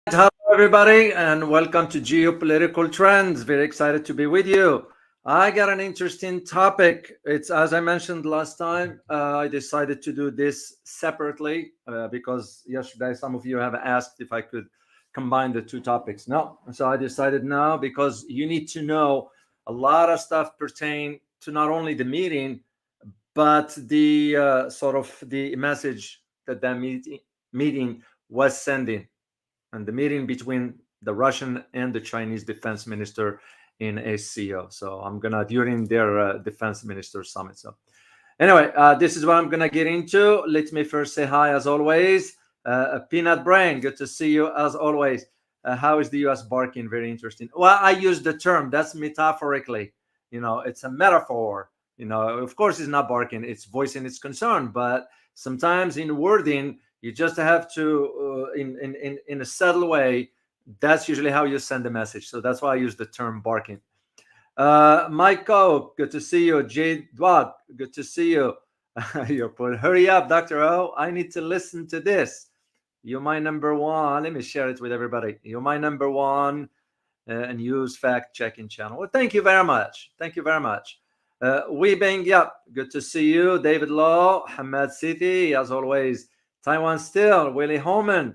Hello, everybody, and welcome to Geopolitical Trends. Very excited to be with you. I got an interesting topic. It's as I mentioned last time, I decided to do this separately because yesterday some of you have asked if I could combine the two topics. No, so I decided now because you need to know a lot of stuff pertain to not only the meeting but the sort of the message that meeting was sending and the meeting between the Russian and the Chinese defense minister in SCO. So I'm gonna during their defense minister summit. So anyway, this is what I'm gonna get into. Let me first say hi as always. Peanut Brain, good to see you as always. How is the U.S. barking? Very interesting. Well, I use the term that's metaphorically. It's a metaphor. Of course, it's not barking; it's voicing its concern. But sometimes in wording, you just have to, in a subtle way. That's usually how you send a message. So that's why I use the term barking. Michael, good to see you. Jade Dwag, good to see you. You're put. Hurry up, Dr. O. I need to listen to this. You're my number one. Let me share it with everybody. You're my number one news fact checking channel. Well, thank you very much. Thank you very much. Weebing, yep, good to see you. David Law, Hamad City, as always. Taiwan Still, Willie Homan,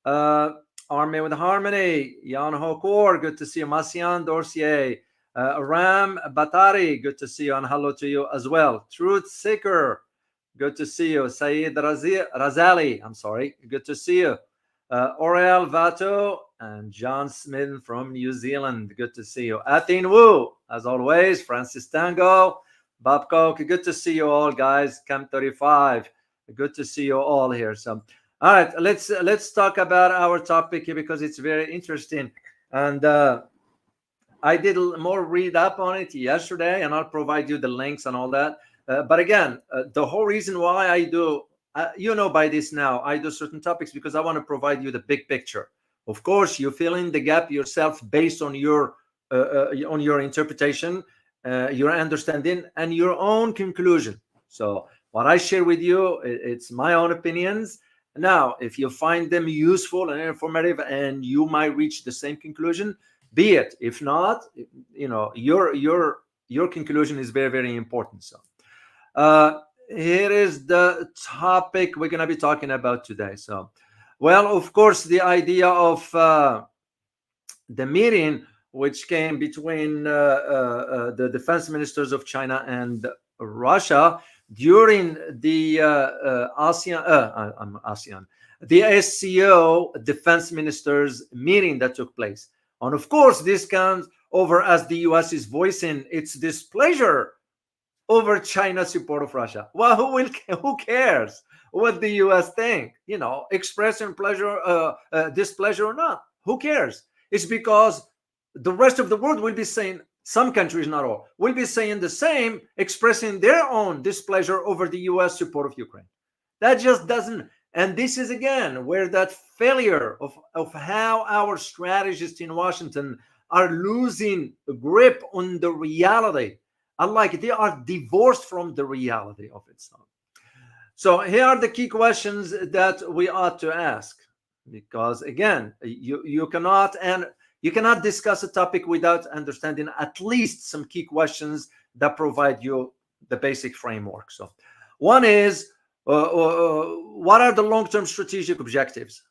Army with Harmony, Jan Hokor, good to see you. Masian Dorsier, Ram Batari, good to see you, and hello to you as well. Truth Seeker, good to see you. Saeed Razali, I'm sorry, good to see you. Oriel Vato and John Smith from New Zealand, good to see you. Athene Wu, as always. Francis Tango, Bob Coke, good to see you all, guys. Camp 35, good to see you all here. So, all right, let's talk about our topic here because it's very interesting, and I did more read up on it yesterday, and I'll provide you the links and all that. But again, the whole reason why I do, by this now, I do certain topics because I want to provide you the big picture. Of course, you fill in the gap yourself based on your interpretation, your understanding, and your own conclusion. So what I share with you, it's my own opinions. Now, if you find them useful and informative, and you might reach the same conclusion, be it. If not, your conclusion is very, very important. So here is the topic we're going to be talking about today. So, well, of course, the idea of the meeting which came between the defense ministers of China and Russia during the the SCO defense ministers meeting that took place. And of course, this comes over as the U.S. is voicing its displeasure over China's support of Russia. Well, who cares what the U.S. think? Expressing pleasure, displeasure or not, who cares? It's because the rest of the world will be saying, some countries, not all, will be saying the same, expressing their own displeasure over the U.S. support of Ukraine. That just doesn't. And this is again where that failure of how our strategists in Washington are losing grip on the reality. Unlike they are divorced from the reality of it. So here are the key questions that we ought to ask, because again, you cannot discuss a topic without understanding at least some key questions that provide you the basic framework. So one is, what are the long-term strategic objectives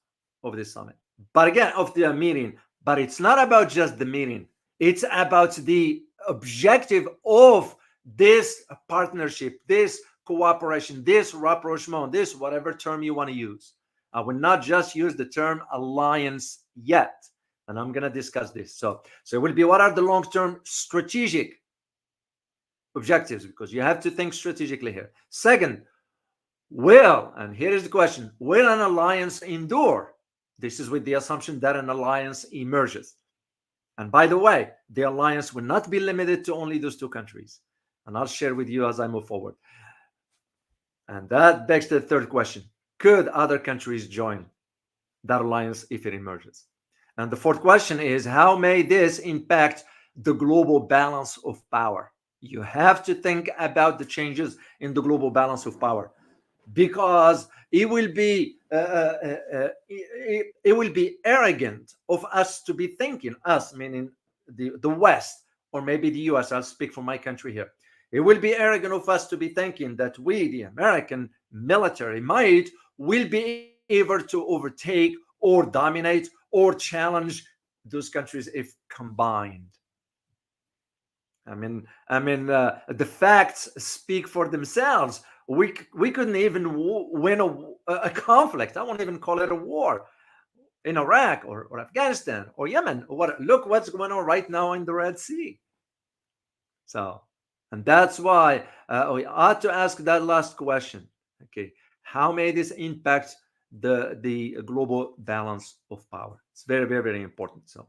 of this summit? But again, of the meeting. But it's not about just the meeting. It's about the objective of this partnership, this cooperation, this rapprochement, this whatever term you want to use. I will not just use the term alliance yet, and I'm going to discuss this. So it will be, what are the long-term strategic objectives, because you have to think strategically here. Second, and here is the question, will an alliance endure? This is with the assumption that an alliance emerges. And by the way, the alliance will not be limited to only those two countries. And I'll share with you as I move forward. And that begs the third question. Could other countries join that alliance if it emerges? And the fourth question is, how may this impact the global balance of power? You have to think about the changes in the global balance of power. because it will be arrogant of us to be thinking, us meaning the West, or maybe the US. I'll speak for my country here. It will be arrogant of us to be thinking that we, the American military might, will be able to overtake or dominate or challenge those countries if combined. The facts speak for themselves. We couldn't even win a conflict. I won't even call it a war in Iraq or Afghanistan or Yemen. Look what's going on right now in the Red Sea. So, and that's why we ought to ask that last question. Okay, how may this impact the global balance of power? It's very, very, very important. So,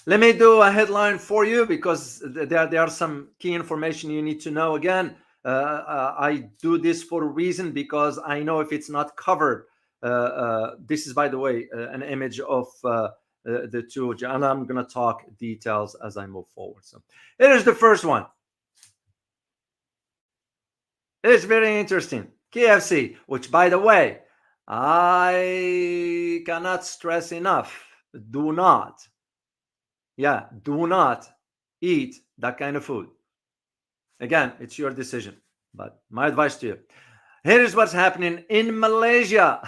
let me do a headline for you, because there are some key information you need to know. Again, I do this for a reason, because I know if it's not covered. This is, by the way, an image of the two, and I'm going to talk details as I move forward. So here's the first one. It's very interesting. KFC, which, by the way, I cannot stress enough, do not eat that kind of food. Again, it's your decision, but my advice to you. Here is what's happening in Malaysia.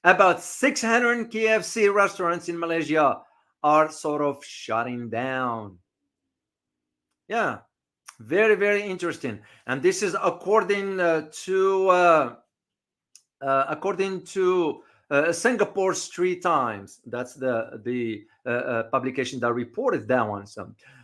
About 600 KFC restaurants in Malaysia are sort of shutting down. Yeah, very, very interesting. And this is according to Singapore Street Times. That's the publication that reported that one.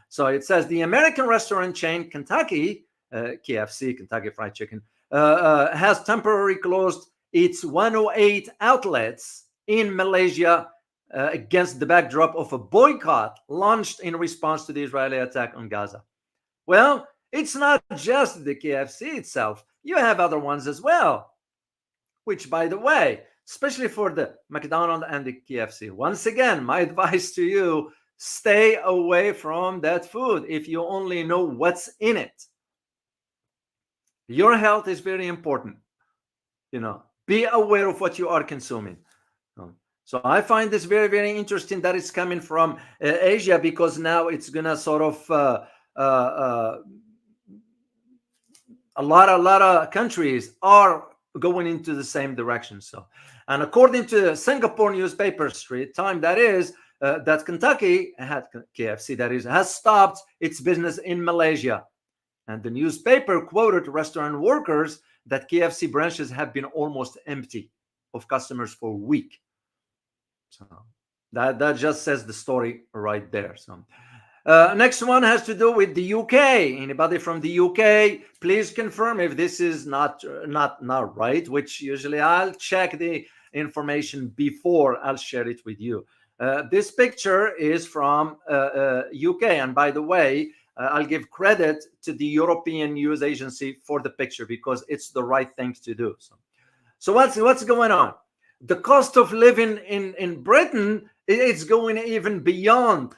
So it says the American restaurant chain Kentucky, KFC, Kentucky Fried Chicken, has temporarily closed its 108 outlets in Malaysia against the backdrop of a boycott launched in response to the Israeli attack on Gaza. Well, it's not just the KFC itself. You have other ones as well, which, by the way, especially for the McDonald's and the KFC, once again, my advice to you, stay away from that food if you only know what's in it. Your health is very important. Be aware of what you are consuming. So I find this very, very interesting that it's coming from Asia, because now it's gonna sort of a lot of countries are going into the same direction. So, and according to Singapore newspaper Straits Times, that Kentucky had KFC, has stopped its business in Malaysia. And the newspaper quoted restaurant workers that KFC branches have been almost empty of customers for a week. So that just says the story right there. So next one has to do with the UK. Anybody from the UK, please confirm if this is not right, which usually I'll check the information before I'll share it with you. This picture is from UK, and by the way, I'll give credit to the European News Agency for the picture, because it's the right thing to do. So what's going on? The cost of living in Britain, it's going even beyond,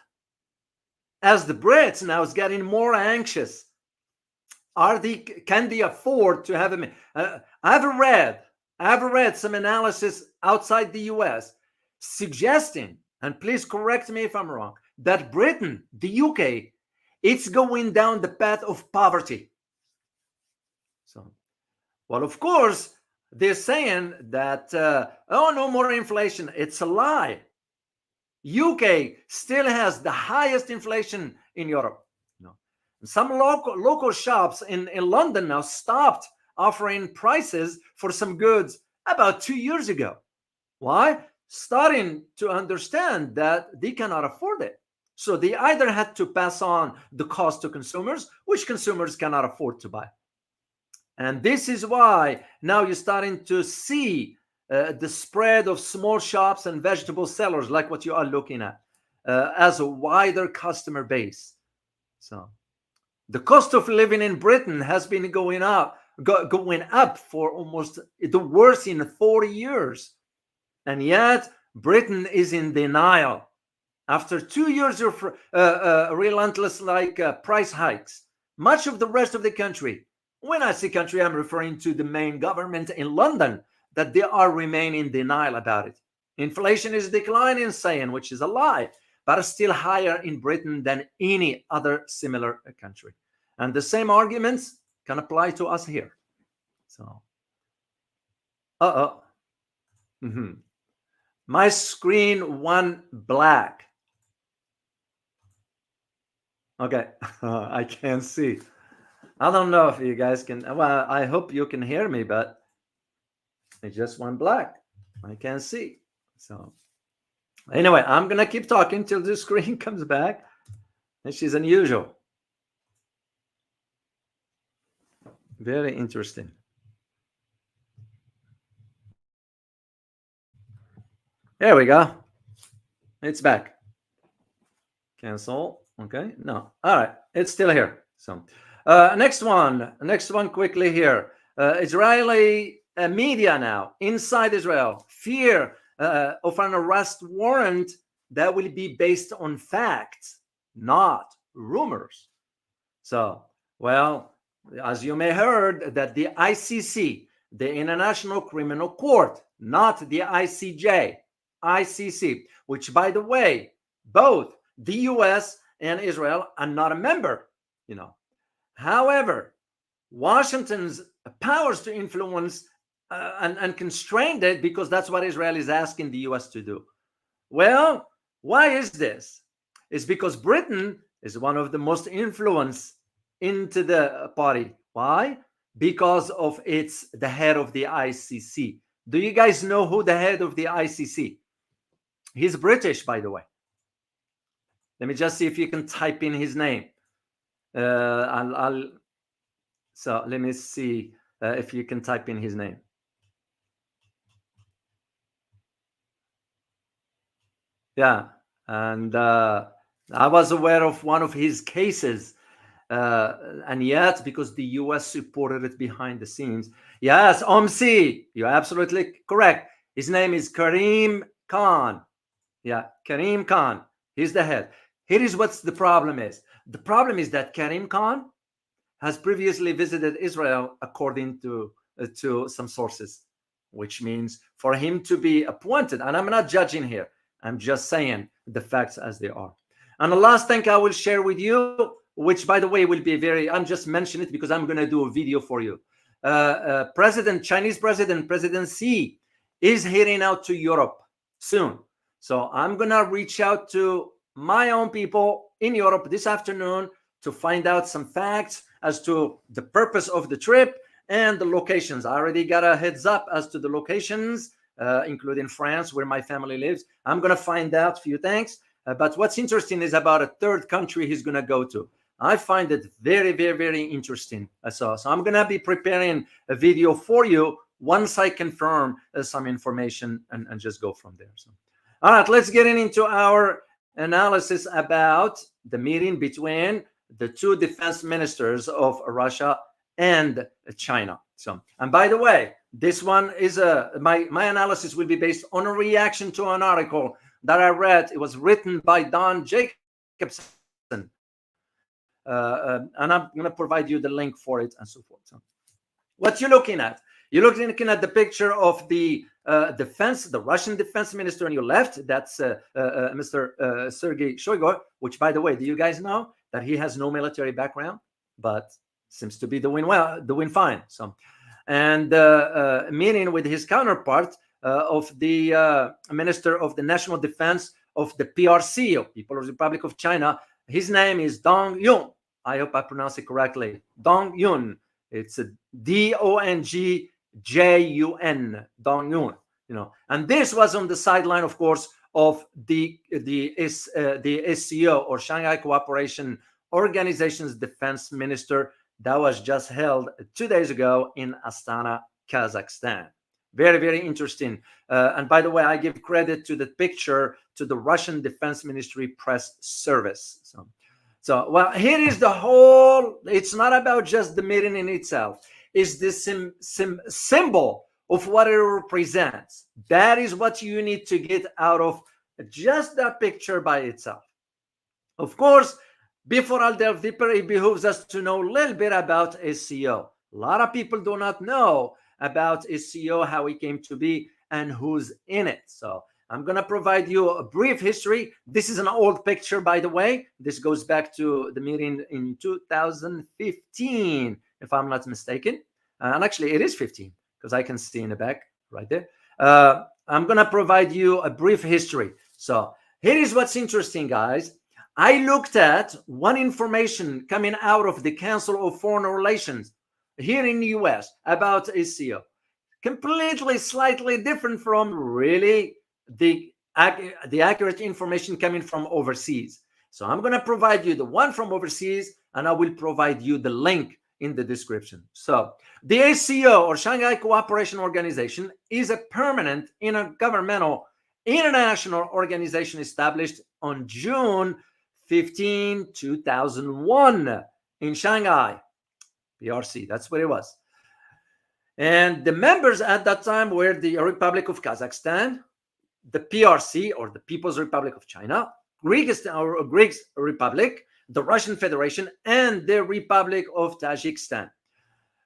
as the Brits now is getting more anxious. Can they afford to have I've read some analysis outside the US suggesting, and please correct me if I'm wrong, that Britain, the UK, it's going down the path of poverty. So, well, of course, they're saying that, no more inflation. It's a lie. UK still has the highest inflation in Europe. Some local shops in London now stopped offering prices for some goods about 2 years ago. Why? Starting to understand that they cannot afford it. So they either had to pass on the cost to consumers, which consumers cannot afford to buy. And this is why now you're starting to see the spread of small shops and vegetable sellers, like what you are looking at, as a wider customer base. So the cost of living in Britain has been going up for almost the worst in 40 years. And yet Britain is in denial. After 2 years of relentless price hikes, much of the rest of the country When I say country, I'm referring to the main government in London, that they are remaining in denial about it. Inflation is declining, saying, which is a lie, but it's still higher in Britain than any other similar country. And the same arguments can apply to us here. So, my screen went black. Okay, I can't see. I don't know if you guys can. Well, I hope you can hear me, but it just went black. I can't see. So, anyway, I'm gonna keep talking till the screen comes back. This is unusual. Very interesting. There we go. It's back. Cancel. Okay. No. All right. It's still here. So, next one quickly here. Israeli media now inside Israel fear of an arrest warrant that will be based on facts, not rumors. So, well, as you may heard, that the ICC, the International Criminal Court, not the ICJ, ICC, which, by the way, both the US and Israel are not a member, However, Washington's powers to influence and constrain it, because that's what Israel is asking the US to do. Well, why is this? It's because Britain is one of the most influenced into the party. Why? Because of the head of the ICC. Do you guys know who the head of the ICC? He's British, by the way. Let me just see if you can type in his name. So let me see if you can type in his name. Yeah, and I was aware of one of his cases, and yet because the US supported it behind the scenes. Yes, OMC, you're absolutely correct. His name is Karim Khan. Yeah, Karim Khan. He's the head. Here is what the problem is. The problem is that Karim Khan has previously visited Israel, according to some sources, which means for him to be appointed, and I'm not judging here, I'm just saying the facts as they are. And the last thing I will share with you, which, by the way, will be I'm just mentioning it because I'm going to do a video for you. Chinese President Xi is heading out to Europe soon. So I'm going to reach out to my own people in Europe this afternoon to find out some facts as to the purpose of the trip and the locations. I already got a heads up as to the locations, including France, where my family lives. I'm going to find out a few things. But what's interesting is about a third country he's going to go to. I find it very, very, very interesting. So I'm going to be preparing a video for you once I confirm some information and just go from there. So, all right, let's get into our analysis about the meeting between the two defense ministers of Russia and China. So, and by the way, this one is my analysis will be based on a reaction to an article that I read. It was written by Don Jacobson, and I'm going to provide you the link for it and so forth. So, what you're looking at? You're looking at the picture of the the Russian defense minister on your left. That's Mr. Sergei Shoigu, which, by the way, do you guys know that he has no military background, but seems to be doing fine. So, and meeting with his counterpart of the Minister of the National Defense of the PRC, of People's Republic of China. His name is Dong Yun. I hope I pronounce it correctly. Dong Yun. It's a Dongjun. Dong Yun. And this was on the sideline, of course, of the SCO, or Shanghai Cooperation Organization's defense minister, that was just held 2 days ago in Astana, Kazakhstan. Very, very interesting. And by the way, I give credit to the picture to the Russian Defense Ministry press service. So well, here is the whole. It's not about just the meeting in itself. It's the symbol of what it represents. That is what you need to get out of just that picture by itself. Of course, before I'll delve deeper, it behooves us to know a little bit about SCO. A lot of people do not know about SCO, how it came to be, and who's in it. So I'm going to provide you a brief history. This is an old picture, by the way. This goes back to the meeting in 2015, if I'm not mistaken. And actually, it is 15, because I can see in the back right there. I'm going to provide you a brief history. So here is what's interesting, guys. I looked at one information coming out of the Council of Foreign Relations here in the US about SCO. Completely, slightly different from really the accurate information coming from overseas. So I'm going to provide you the one from overseas, and I will provide you the link in the description. So the SCO, or Shanghai Cooperation Organization, is a permanent intergovernmental international organization established on June 15, 2001 in Shanghai. PRC, that's what it was. And the members at that time were the Republic of Kazakhstan, the PRC, or the People's Republic of China, Greek Republic, the Russian Federation, and the Republic of Tajikistan.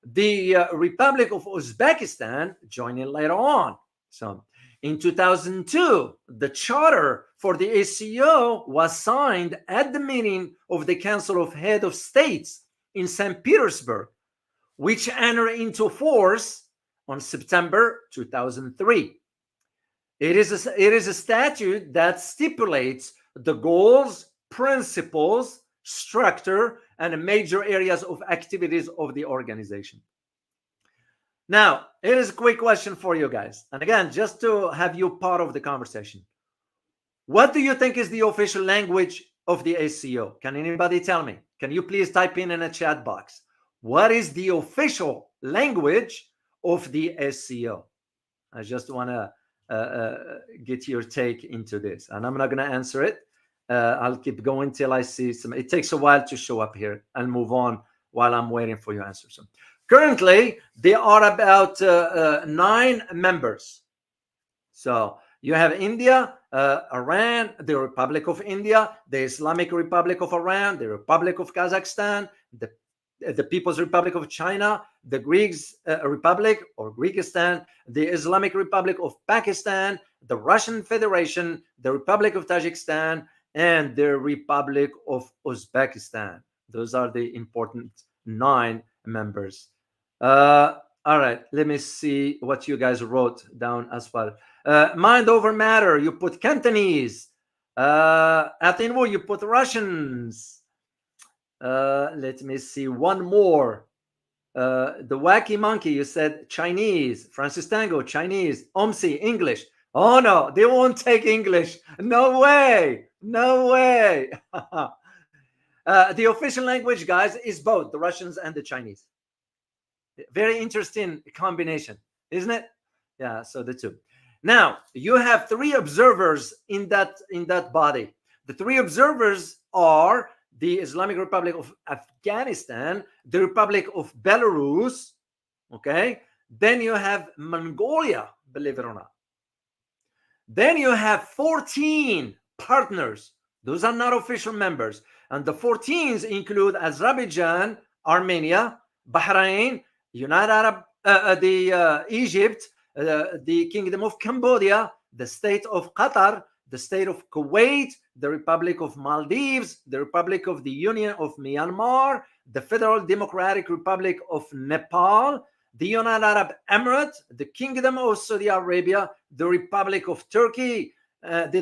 The Republic of Uzbekistan joined in later on. So in 2002, the charter for the SCO was signed at the meeting of the Council of Head of States in St. Petersburg, which entered into force on September 2003. It is a statute that stipulates the goals, principles, structure, and major areas of activities of the organization. Now, here is a quick question for you guys. And again, just to have you part of the conversation. What do you think is the official language of the SCO? Can anybody tell me? Can you please type in a chat box? What is the official language of the SCO? I just want to get your take into this, and I'm not going to answer it. I'll keep going till I see some. It takes a while to show up here. I'll move on while I'm waiting for your answers. So currently, there are about 9 members. So you have India, Iran, the Republic of India, the Islamic Republic of Iran, the Republic of Kazakhstan, the People's Republic of China, the Greek Republic or Greekistan, the Islamic Republic of Pakistan, the Russian Federation, the Republic of Tajikistan, and the Republic of Uzbekistan. Those are the important 9 members. All right, let me see what you guys wrote down as well. Mind over matter, you put Cantonese. Athenu, you put Russians. Let me see one more. The Wacky Monkey, you said Chinese. Francis Tango, Chinese. Omsi, English. Oh no, they won't take English. No way. No way. The official language, guys, is both the Russians and the Chinese. Very interesting combination, isn't it? Yeah, so the two. Now, you have 3 observers in that body. The 3 observers are the Islamic Republic of Afghanistan, the Republic of Belarus, okay? Then you have Mongolia, believe it or not. Then you have 14 partners. Those are not official members. And the 14s include Azerbaijan, Armenia, Bahrain, United Arab, Egypt, the Kingdom of Cambodia, the State of Qatar, the State of Kuwait, the Republic of Maldives, the Republic of the Union of Myanmar, the Federal Democratic Republic of Nepal, the United Arab Emirates, the Kingdom of Saudi Arabia, the Republic of Turkey, the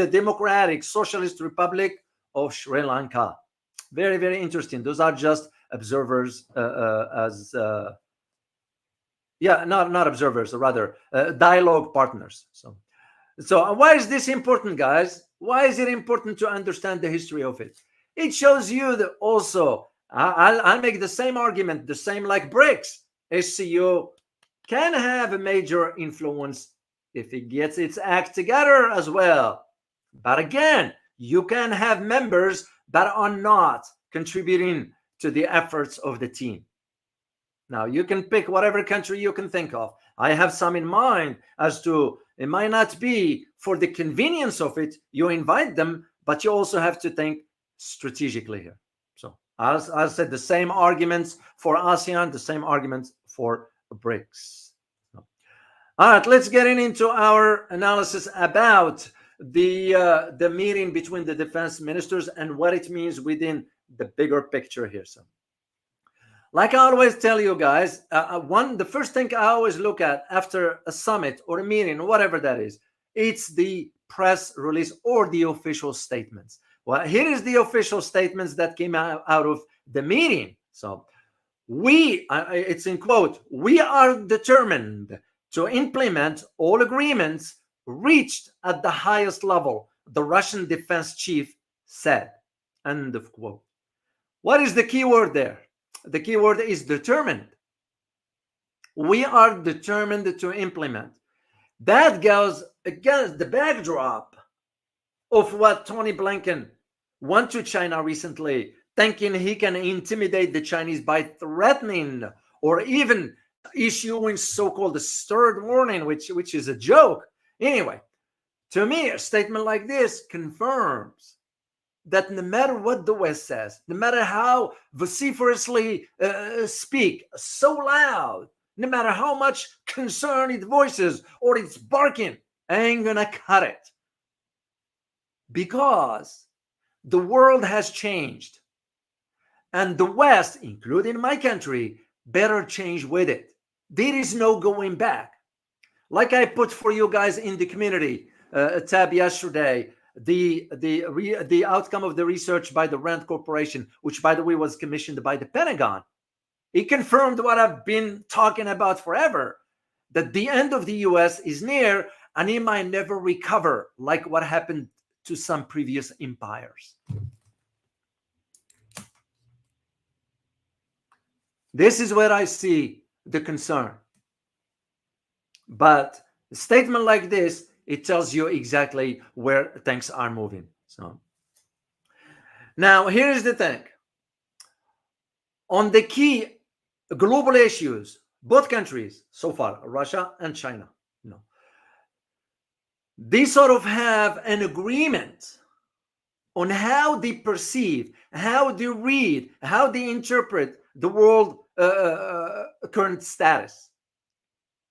Democratic Socialist Republic of Sri Lanka. Very, very interesting. Those are just observers not observers, or rather dialogue partners. So why is this important, guys? Why is it important to understand the history of it? It shows you that also, I'll make the same argument, the same like BRICS. SCO can have a major influence if it gets its act together as well. But again, you can have members that are not contributing to the efforts of the team. Now, you can pick whatever country you can think of. I have some in mind as to it might not be for the convenience of it. You invite them, but you also have to think strategically here. So As I said, the same arguments for ASEAN, the same arguments for BRICS. All right, let's get into our analysis about the meeting between the defense ministers and what it means within the bigger picture here. So, like I always tell you guys, the first thing I always look at after a summit or a meeting, whatever that is, it's the press release or the official statements. Well, here is the official statements that came out of the meeting. So it's in quote, "We are determined to implement all agreements reached at the highest level," the Russian defense chief said. End of quote. What is the key word there? The key word is determined. We are determined to implement. That goes against the backdrop of what Tony Blinken went to China recently, thinking he can intimidate the Chinese by threatening or even issuing so-called stern warning, which is a joke. Anyway, to me, a statement like this confirms that no matter what the West says, no matter how vociferously speak, so loud, no matter how much concern it voices or it's barking, ain't gonna cut it. Because the world has changed. And the West, including my country, better change with it. There is no going back. Like I put for you guys in the community tab yesterday, the outcome of the research by the RAND Corporation, which by the way was commissioned by the Pentagon, it confirmed what I've been talking about forever, that the end of the US is near and it might never recover like what happened to some previous empires. This is where I see the concern. But a statement like this, it tells you exactly where things are moving. So now here's the thing. On the key global issues, both countries so far, Russia and China, they sort of have an agreement on how they perceive, how they read, how they interpret the world current status,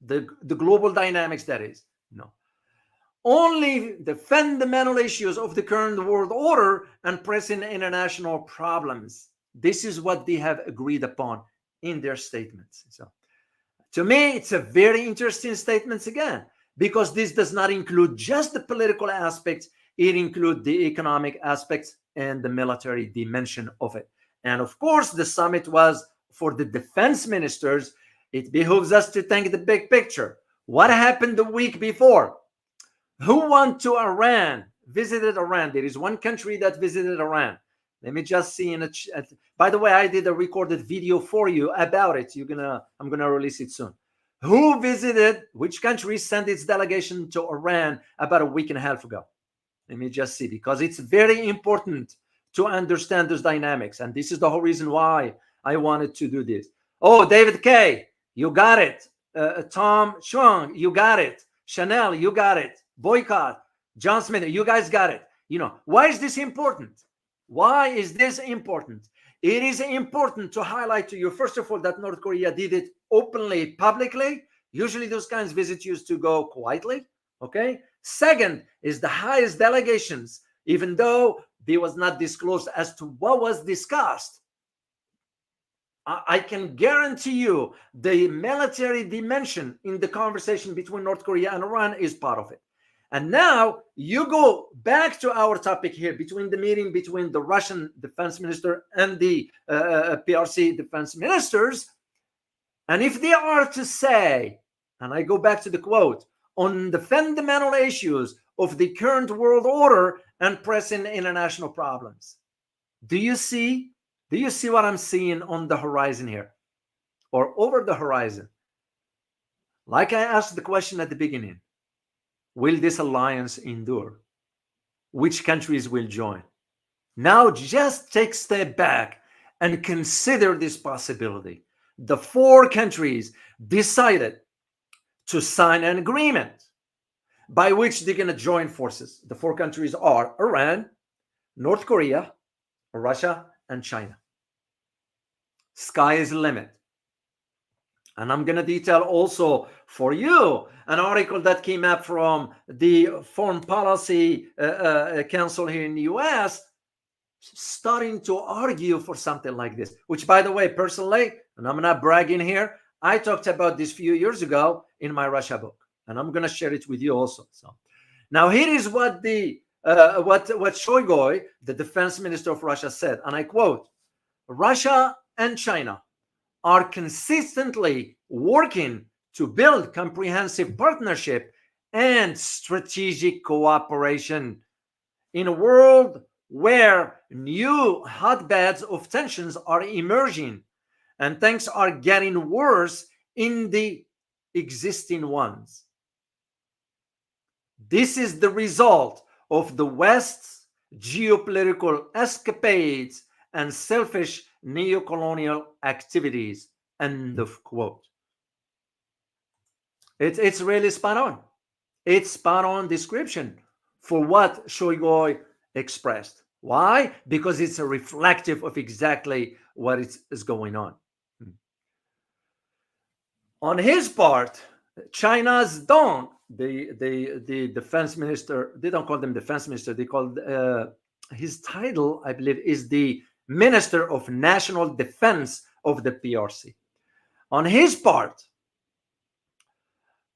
the global dynamics, that is. Only the fundamental issues of the current world order and pressing international problems. This is what they have agreed upon in their statements. So to me, it's a very interesting statement again, because this does not include just the political aspects. It includes the economic aspects and the military dimension of it. And of course, the summit was for the defense ministers. It behooves us to think the big picture. What happened the week before? Who went to Iran, visited Iran? There is one country that visited Iran. Let me just see in a chat. By the way, I did a recorded video for you about it. I'm gonna release it soon. Who visited, which country sent its delegation to Iran about a week and a half ago? Let me just see, because it's very important to understand those dynamics. And this is the whole reason why I wanted to do this. Oh, David K, you got it. Tom Chuang, you got it. Chanel, you got it. Boycott, John Smith, you guys got it. Why is this important? Why is this important? It is important to highlight to you, first of all, that North Korea did it openly, publicly. Usually those kinds of visits used to go quietly. Okay. Second is the highest delegations, even though they was not disclosed as to what was discussed. I can guarantee you the military dimension in the conversation between North Korea and Iran is part of it. And now you go back to our topic here, between the meeting between the Russian defense minister and the PRC defense ministers. And if they are to say, and I go back to the quote, on the fundamental issues of the current world order and pressing international problems, do you see what I'm seeing on the horizon here, or over the horizon? Like I asked the question at the beginning, will this alliance endure? Which countries will join? Now just take a step back and consider this possibility. The 4 countries decided to sign an agreement by which they're going to join forces. The 4 countries are Iran, North Korea, Russia, and China. Sky is the limit. And I'm going to detail also for you an article that came up from the Foreign Policy Council here in the US, starting to argue for something like this, which, by the way, personally, and I'm not bragging here, I talked about this a few years ago in my Russia book, and I'm going to share it with you also. So now here is what what Shoigu, the defense minister of Russia, said, and I quote, "Russia and China are consistently working to build comprehensive partnership and strategic cooperation in a world where new hotbeds of tensions are emerging and things are getting worse in the existing ones. This is the result of the West's geopolitical escapades and selfish neocolonial activities." End of quote. It's really spot on. It's spot on description for what Shoigu expressed. Why? Because it's a reflective of exactly what is going on. On his part, China's Dong, the defense minister, they don't call them defense minister, they call his title, I believe, is the Minister of National Defense of the PRC. On his part,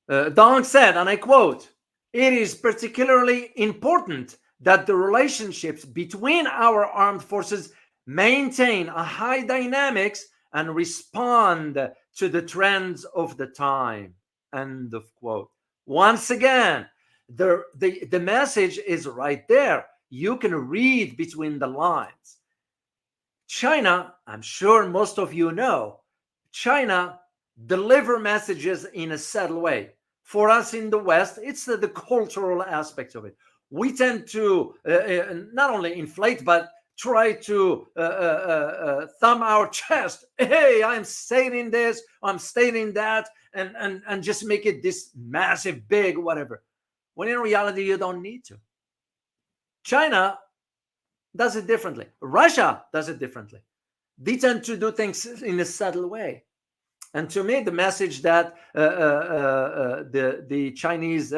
Dong said, and I quote, "It is particularly important that the relationships between our armed forces maintain a high dynamics and respond to the trends of the time." End of quote. Once again, the message is right there. You can read between the lines. China, I'm sure most of you know, China deliver messages in a subtle way. For us in the West, it's the cultural aspect of it. We tend to not only inflate, but try to thumb our chest. Hey, I'm stating this, I'm stating that, and just make it this massive, big, whatever. When in reality, you don't need to. China does it differently. Russia does it differently. They tend to do things in a subtle way. And to me, the message that the Chinese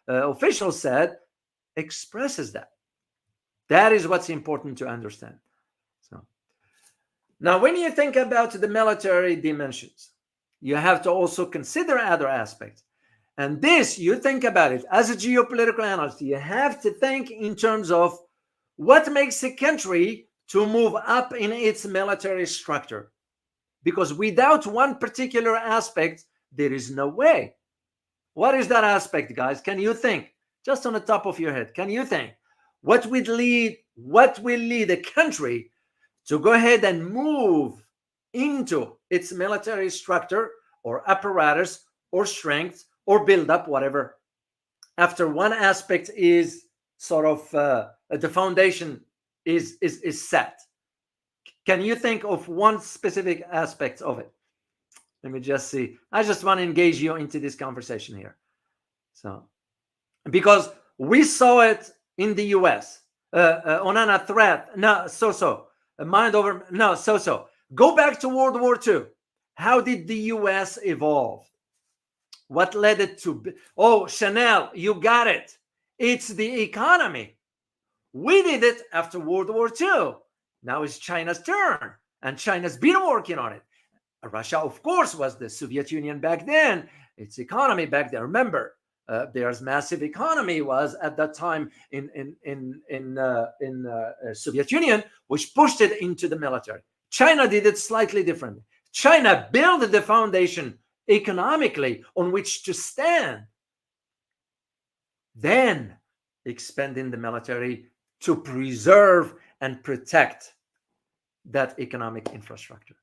official said expresses that. That is what's important to understand. So now, when you think about the military dimensions, you have to also consider other aspects. And this, you think about it as a geopolitical analyst, you have to think in terms of what makes a country to move up in its military structure. Because without one particular aspect, there is no way. What is that aspect, guys? Can you think? Just on the top of your head, can you think? What will lead a country to go ahead and move into its military structure or apparatus or strength or build up, whatever, after one aspect is sort of the foundation is set? Can you think of one specific aspect of it? Let me just see. I just want to engage you into this conversation here. So, because we saw it in the US, on a threat. No, mind over. No, Go back to World War II. How did the US evolve? What led it to? Oh, Chanel, you got it. It's the economy. We did it after World War II. Now it's China's turn, and China's been working on it. Russia, of course, was the Soviet Union back then. Its economy back then. Remember, there's massive economy was at that time in Soviet Union, which pushed it into the military. China did it slightly differently. China built the foundation economically on which to stand, then expanding the military to preserve and protect that economic infrastructure.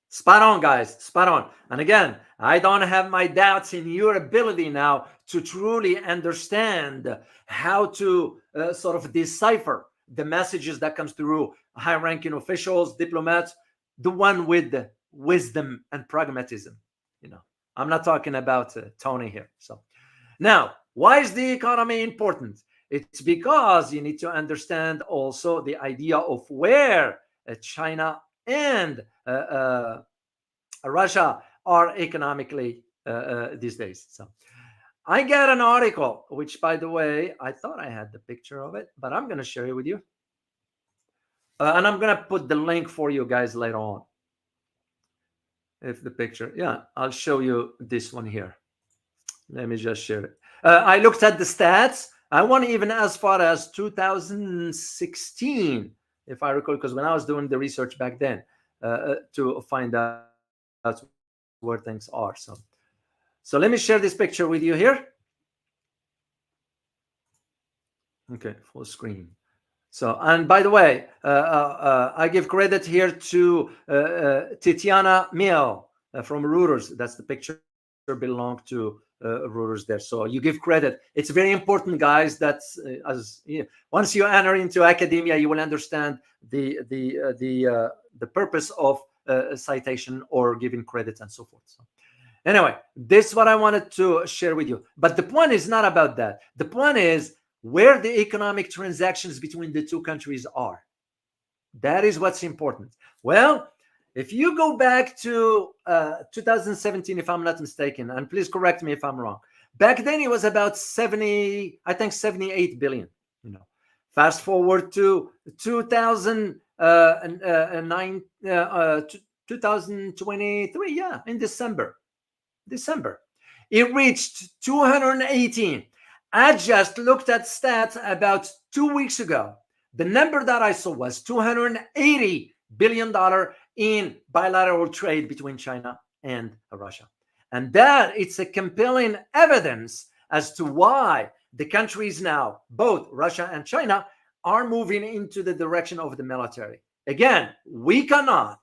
Spot on, guys. Spot on. And again, I don't have my doubts in your ability now to truly understand how to sort of decipher the messages that comes through high-ranking officials, diplomats, the one with the wisdom and pragmatism. You know, I'm not talking about Tony here. So now, why is the economy important? It's because you need to understand also the idea of where China and Russia are economically these days. So I got an article, which, by the way, I thought I had the picture of it, but I'm going to share it with you. And I'm going to put the link for you guys later on. If the picture, yeah, I'll show you this one here. Let me just share it. I looked at the stats. I went even as far as 2016, if I recall, because when I was doing the research back then to find out where things are. So let me share this picture with you here. Okay, full screen. So, and by the way, I give credit here to Tatiana Miel from Reuters. That's the picture belonged to Reuters there. So you give credit. It's very important, guys. That's once you enter into academia, you will understand the purpose of citation or giving credit and so forth. So anyway, this is what I wanted to share with you. But the point is not about that. The point is where the economic transactions between the two countries are. That is what's important. Well, if you go back to 2017, if I'm not mistaken, and please correct me if I'm wrong, back then it was about 78 billion. Fast forward to 2023, yeah, in December, it reached 218. I just looked at stats about 2 weeks ago. The number that I saw was $280 billion in bilateral trade between China and Russia. And that it's a compelling evidence as to why the countries now, both Russia and China, are moving into the direction of the military. Again, we cannot,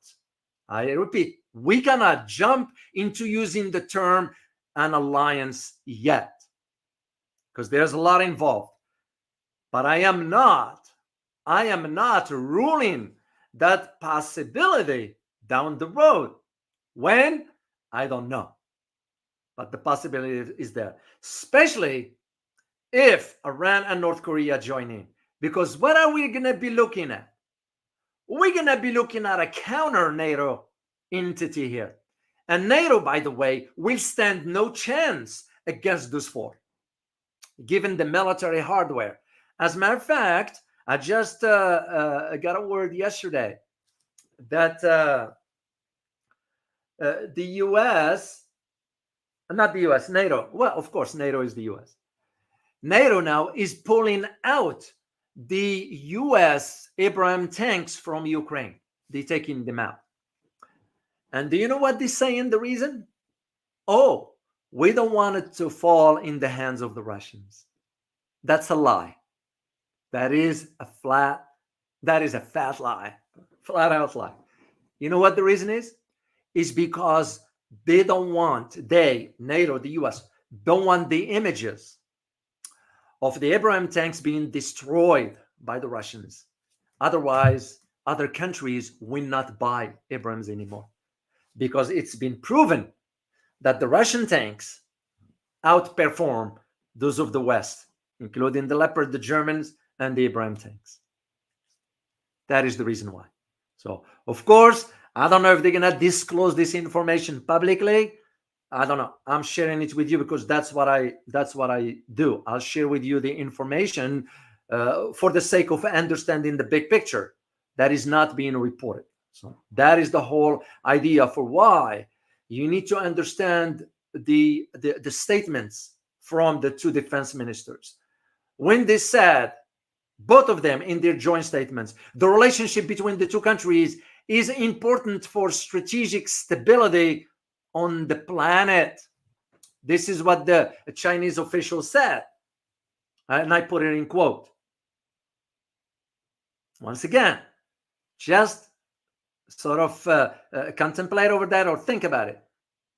I repeat, we cannot jump into using the term an alliance yet, because there's a lot involved. But I am not ruling that possibility down the road. When? I don't know. But the possibility is there, especially if Iran and North Korea join in. Because what are we going to be looking at? We're going to be looking at a counter NATO entity here. And NATO, by the way, will stand no chance against those four, given the military hardware. As a matter of fact, I just got a word yesterday that the U.S., not the U.S., NATO, well, of course, NATO is the U.S. NATO now is pulling out the U.S. Abrams tanks from Ukraine. They're taking them out. And do you know what they say in the reason? Oh, we don't want it to fall in the hands of the Russians. That's a lie. That is a fat lie. Flat out lie. You know what the reason is? It's because they don't want, NATO, the US, don't want the images of the Abrams tanks being destroyed by the Russians. Otherwise, other countries will not buy Abrams anymore, because it's been proven that the Russian tanks outperform those of the West, including the Leopard, the Germans, and the Abrams tanks. That is the reason why. So, of course, I don't know if they're going to disclose this information publicly. I don't know. I'm sharing it with you because that's what I do. I'll share with you the information for the sake of understanding the big picture that is not being reported. So that is the whole idea for why you need to understand the statements from the two defense ministers. When they said, both of them in their joint statements, the relationship between the two countries is important for strategic stability on the planet. This is what the Chinese official said. And I put it in quote. Once again, just sort of contemplate over that or think about it.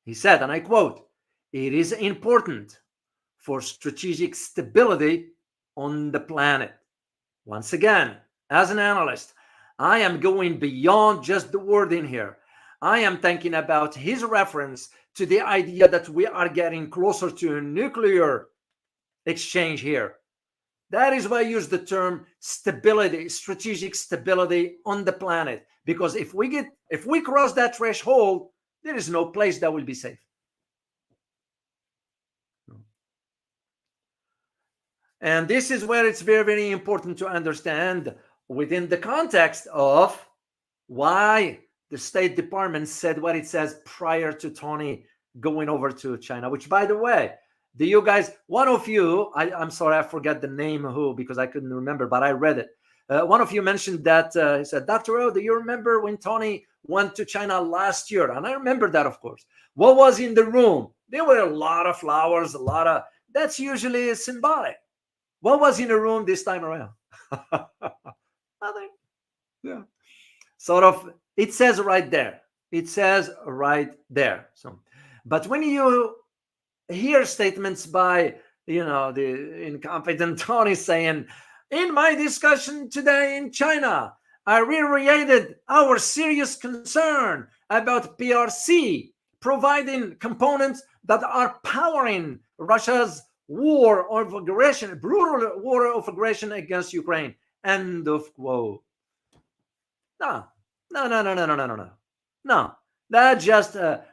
He said, and I quote, "It is important for strategic stability on the planet." Once again, as an analyst, I am going beyond just the wording here. I am thinking about his reference to the idea that we are getting closer to a nuclear exchange here. That is why I use the term stability, strategic stability on the planet, because if we cross that threshold, there is no place that will be safe. And this is where it's very, very important to understand within the context of why the State Department said what it says prior to Tony going over to China, which, by the way, do you guys, one of you, I'm sorry, I forget the name who, because I couldn't remember, but I read it. One of you mentioned that, he said, Dr. O, do you remember when Tony went to China last year? And I remember that, of course. What was in the room? There were a lot of flowers, that's usually symbolic. What was in the room this time around? Nothing. Yeah. Sort of, it says right there. It says right there. So, but when you hear statements by, the incompetent Tony saying, in my discussion today in China, I reiterated our serious concern about PRC providing components that are powering Russia's war of aggression, brutal war of aggression against Ukraine. End of quote. No.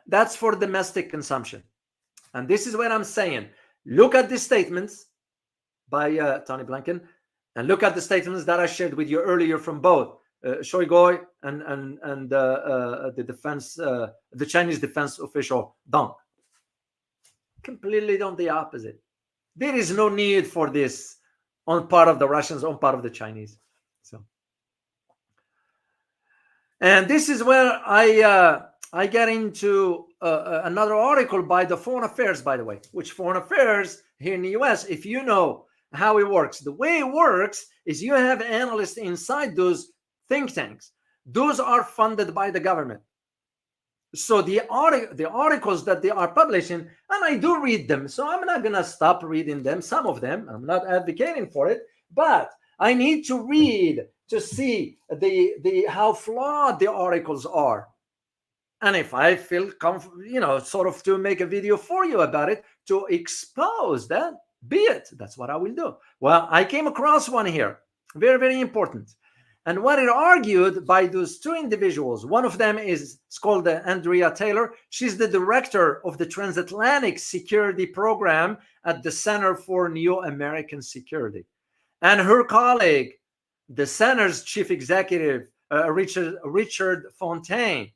That's for domestic consumption. And this is what I'm saying. Look at the statements by Tony Blinken, and look at the statements that I shared with you earlier from both Shoigu and the Chinese defense official Deng. Completely on the opposite. There is no need for this on part of the Russians, on part of the Chinese. So, and this is where I get into another article by the Foreign Affairs, by the way, which Foreign Affairs here in the US, if you know how it works, the way it works is you have analysts inside those think tanks. Those are funded by the government. So the articles that they are publishing, and I do read them, so I'm not going to stop reading them. Some of them, I'm not advocating for it, but I need to read to see how flawed the articles are. And if I feel comfortable, sort of to make a video for you about it, to expose that, be it. That's what I will do. Well, I came across one here, very, very important. And what it argued by those two individuals, one of them is called Andrea Taylor. She's the director of the Transatlantic Security Program at the Center for New American Security. And her colleague, the center's chief executive, Richard Fontaine.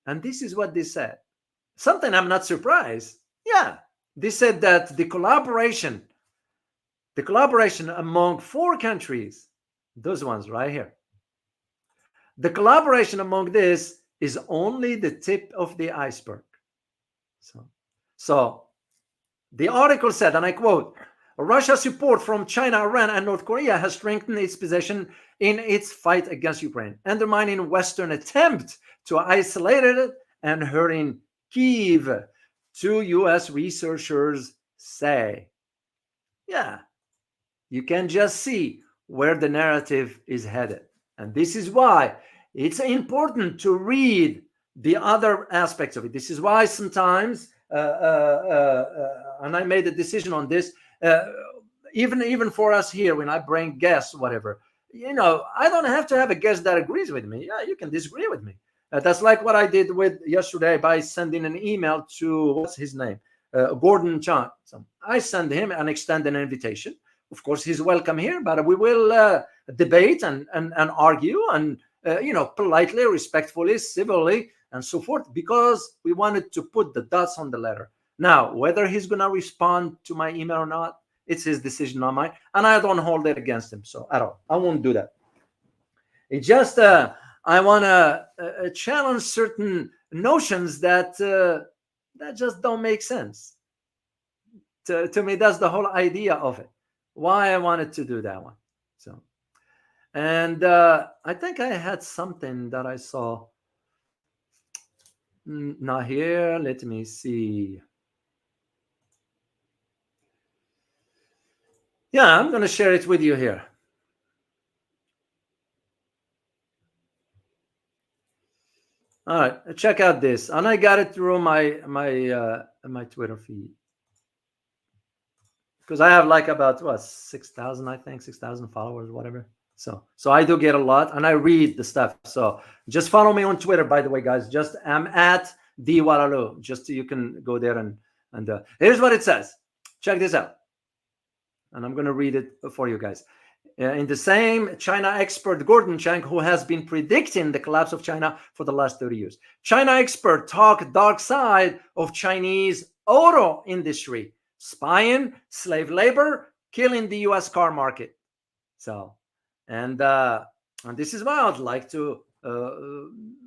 And this is what they said. Something I'm not surprised. Yeah, they said that the collaboration among four countries, those ones right here, the collaboration among this is only the tip of the iceberg. So the article said, and I quote, Russia's support from China, Iran, and North Korea has strengthened its position in its fight against Ukraine, undermining Western attempt to isolate it and hurting Kyiv, two U.S. researchers say. Yeah, you can just see where the narrative is headed. And this is why it's important to read the other aspects of it. This is why sometimes, and I made a decision on this, even for us here, when I bring guests, whatever, I don't have to have a guest that agrees with me. Yeah, you can disagree with me. That's like what I did with yesterday by sending an email to, what's his name? Gordon Chan. So I send him and extend an invitation. Of course, he's welcome here, but we will debate and argue and, politely, respectfully, civilly, and so forth, because we wanted to put the dots on the letter. Now, whether he's going to respond to my email or not, it's his decision, not mine, and I don't hold it against him. So at all, I won't do that. It just, I want to challenge certain notions that just don't make sense. To me, that's the whole idea of it. Why I wanted to do that one. So, and I think I had something that I saw. Not here. Let me see. Yeah, I'm going to share it with you here. All right, check out this, and I got it through my Twitter feed, because I have like about 6,000, I think 6,000 followers, whatever. So I do get a lot, and I read the stuff. So just follow me on Twitter, by the way, guys. Just I'm at dwalalu. Just so you can go there and here's what it says. Check this out, and I'm going to read it for you guys. In the same China expert Gordon Chang, who has been predicting the collapse of China for the last 30 years. China expert talk dark side of Chinese auto industry, spying, slave labor, killing the U.S. car market. So, and this is why I'd like to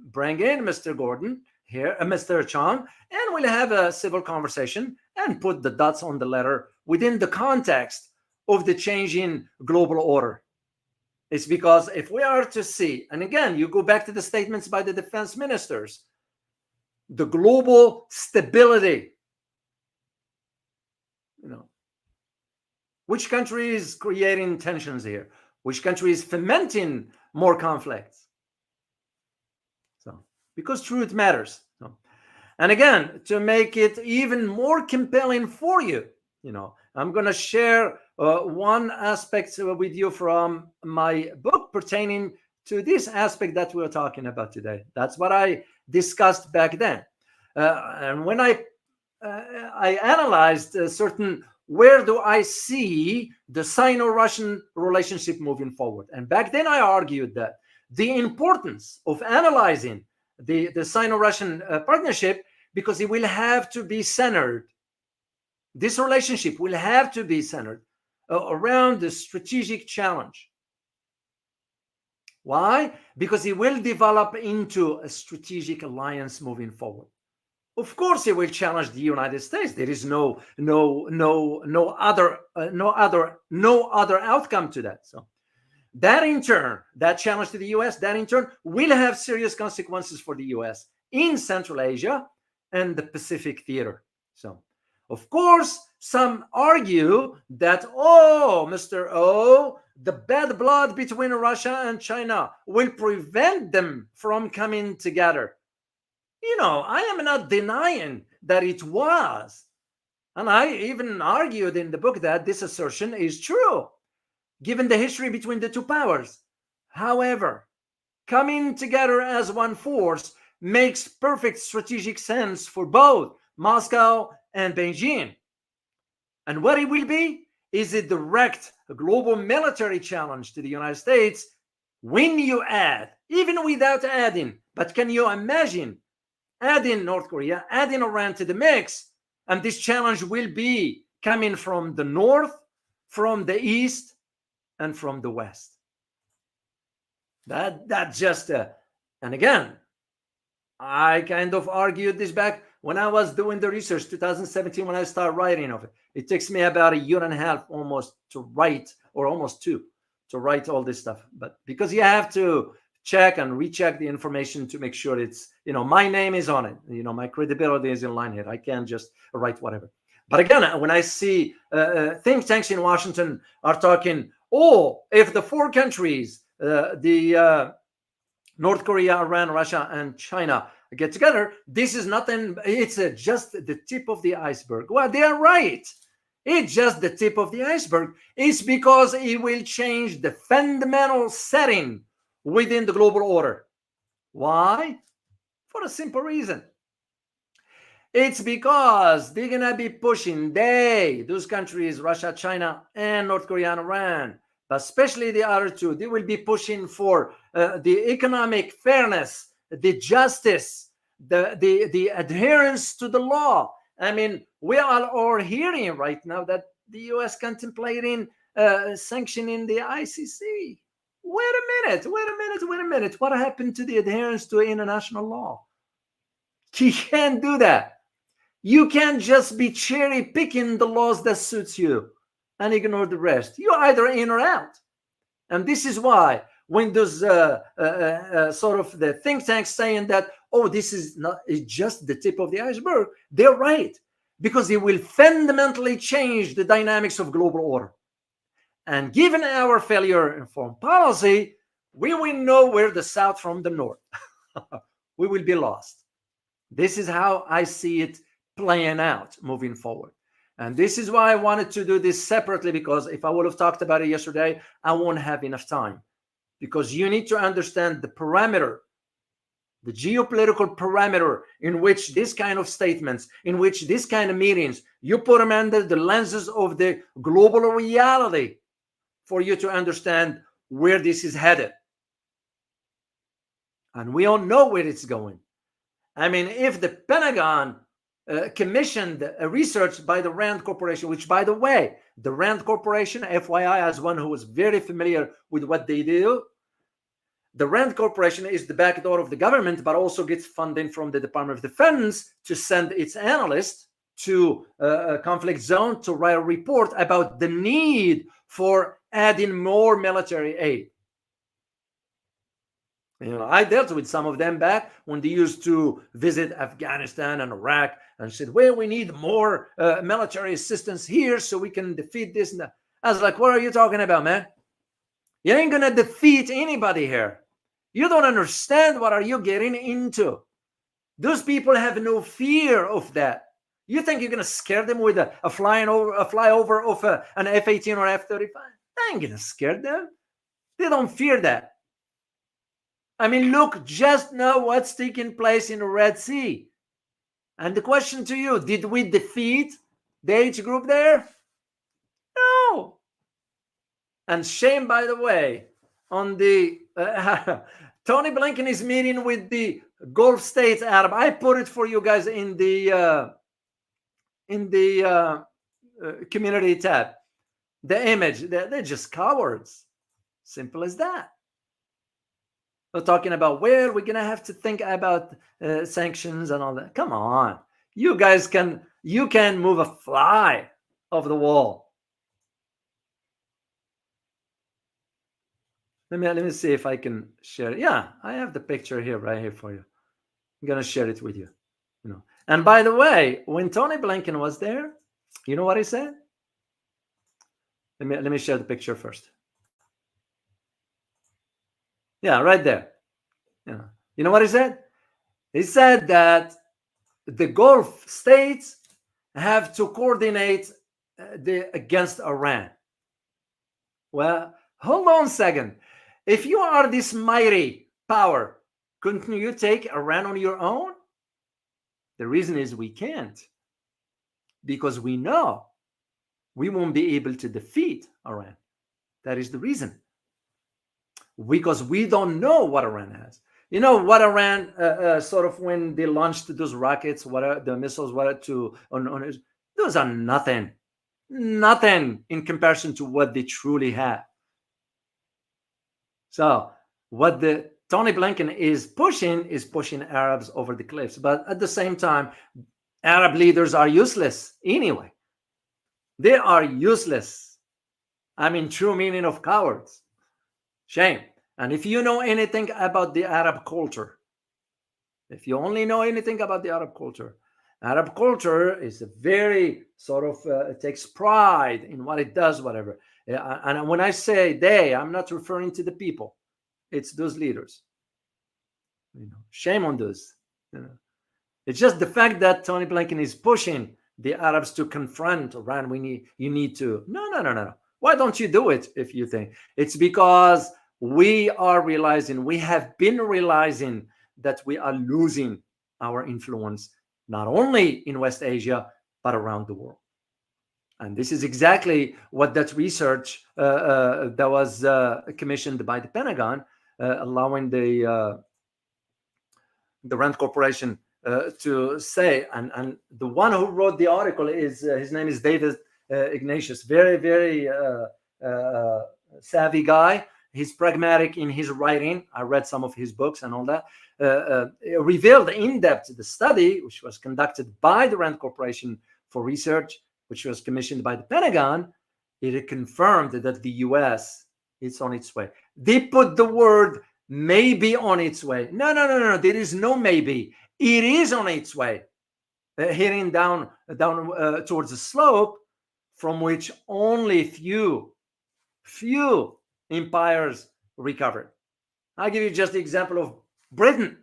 bring in Mr. Gordon here, Mr. Chang, and we'll have a civil conversation and put the dots on the letter within the context of the changing global order. It's because if we are to see, and again, you go back to the statements by the defense ministers, the global stability, which country is creating tensions here? Which country is fomenting more conflicts? So, because truth matters. So, and again, to make it even more compelling for you, I'm going to share one aspect with you from my book pertaining to this aspect that we're talking about today. That's what I discussed back then. And when I analyzed certain, where do I see the Sino-Russian relationship moving forward? And back then I argued that the importance of analyzing the Sino-Russian partnership, because it will have to be centered. This relationship will have to be centered around the strategic challenge. Why? Because it will develop into a strategic alliance moving forward. Of course, it will challenge the United States. There is no other outcome to that. So that in turn, that challenge to the U.S., that in turn will have serious consequences for the U.S. in Central Asia and the Pacific theater. So, of course, some argue that, Mr. O, the bad blood between Russia and China will prevent them from coming together. I am not denying that it was. And I even argued in the book that this assertion is true, given the history between the two powers. However, coming together as one force makes perfect strategic sense for both Moscow and Beijing. And what it will be is a direct global military challenge to the United States when you add, even without adding, but can you imagine adding North Korea, adding Iran to the mix, and this challenge will be coming from the north, from the east, and from the west. That's just and again, I kind of argued this back when I was doing the research, 2017, when I started writing of it. It takes me about a year and a half almost to write, or almost two, to write all this stuff. But because you have to check and recheck the information to make sure it's, my name is on it. My credibility is in line here. I can't just write whatever. But again, when I see think tanks in Washington are talking, if the four countries, the North Korea, Iran, Russia, and China get together, this is nothing. It's just the tip of the iceberg. Well, they are right. It's just the tip of the iceberg. It's because it will change the fundamental setting within the global order. Why? For a simple reason. It's because they're going to be pushing, those countries, Russia, China, and North Korea and Iran, but especially the other two, they will be pushing for the economic fairness, the justice, the adherence to the law. I mean, we are hearing right now that the U.S. contemplating sanctioning the ICC. Wait a minute. What happened to the adherence to international law? You can't do that. You can't just be cherry picking the laws that suits you and ignore the rest. You're either in or out. And this is why when those sort of the think tanks saying that, this is not, it's just the tip of the iceberg, they're right, because it will fundamentally change the dynamics of global order. And given our failure in foreign policy, we will know where the South from the North. We will be lost. This is how I see it playing out moving forward. And this is why I wanted to do this separately, because if I would have talked about it yesterday, I won't have enough time. because you need to understand the parameter, the geopolitical parameter in which this kind of statements, in which this kind of meetings, you put them under the lenses of the global reality for you to understand where this is headed. And we all know where it's going. I mean, if the Pentagon commissioned a research by the Rand Corporation, which, by the way, the Rand Corporation, FYI, as one who is very familiar with what they do, the Rand Corporation is the backdoor of the government, but also gets funding from the Department of Defense to send its analysts to a conflict zone to write a report about the need for adding more military aid. I dealt with some of them back when they used to visit Afghanistan and Iraq and said, well, we need more military assistance here so we can defeat this and that. I was like, what are you talking about, man? You ain't going to defeat anybody here. You don't understand what are you getting into. Those people have no fear of that. You think you're going to scare them with a flyover of an F-18 or F-35? That ain't going to scare them. They don't fear that. I mean, look just now what's taking place in the Red Sea. And the question to you, did we defeat the H group there? No. And shame, by the way, on the Tony Blinken is meeting with the Gulf states Arab. I put it for you guys in the community tab. The image, they're just cowards. Simple as that. We're talking about where we're going to have to think about sanctions and all that. Come on. You guys can move a fly off the wall. Let me see if I can share it. Yeah, I have the picture here, right here for you. I'm going to share it with you. And by the way, when Tony Blinken was there, you know what he said? Let me share the picture first. Yeah, right there. You know what he said? He said that the Gulf states have to coordinate against Iran. Well, hold on a second. If you are this mighty power, couldn't you take Iran on your own? The reason is we can't. Because we know we won't be able to defeat Iran. That is the reason. Because we don't know what Iran has. You know what Iran sort of when they launched those rockets, the missiles, those are nothing in comparison to what they truly have. So what the Tony Blinken is pushing Arabs over the cliffs, but at the same time, Arab leaders are useless anyway. They are useless. I mean, true meaning of cowards. Shame. And if you know anything about the Arab culture, if you only know anything about the Arab culture is a very sort of, it takes pride in what it does, whatever. And when I say they, I'm not referring to the people. It's those leaders. Shame on those. It's just the fact that Tony Blinken is pushing the Arabs to confront Iran. You need to. No. Why don't you do it if you think? It's because we have been realizing that we are losing our influence, not only in West Asia, but around the world. And this is exactly what that research that was commissioned by the Pentagon, allowing the Rand Corporation to say. And the one who wrote the article is, his name is David Ignatius, very, very savvy guy. He's pragmatic in his writing. I read some of his books and all that. Revealed in depth the study, which was conducted by the Rand Corporation for research, which was commissioned by the Pentagon. It confirmed that the U.S. is on its way. They put the word maybe on its way. No. There is no maybe. It is on its way, heading down towards the slope from which only few empires recovered. I'll give you just the example of Britain.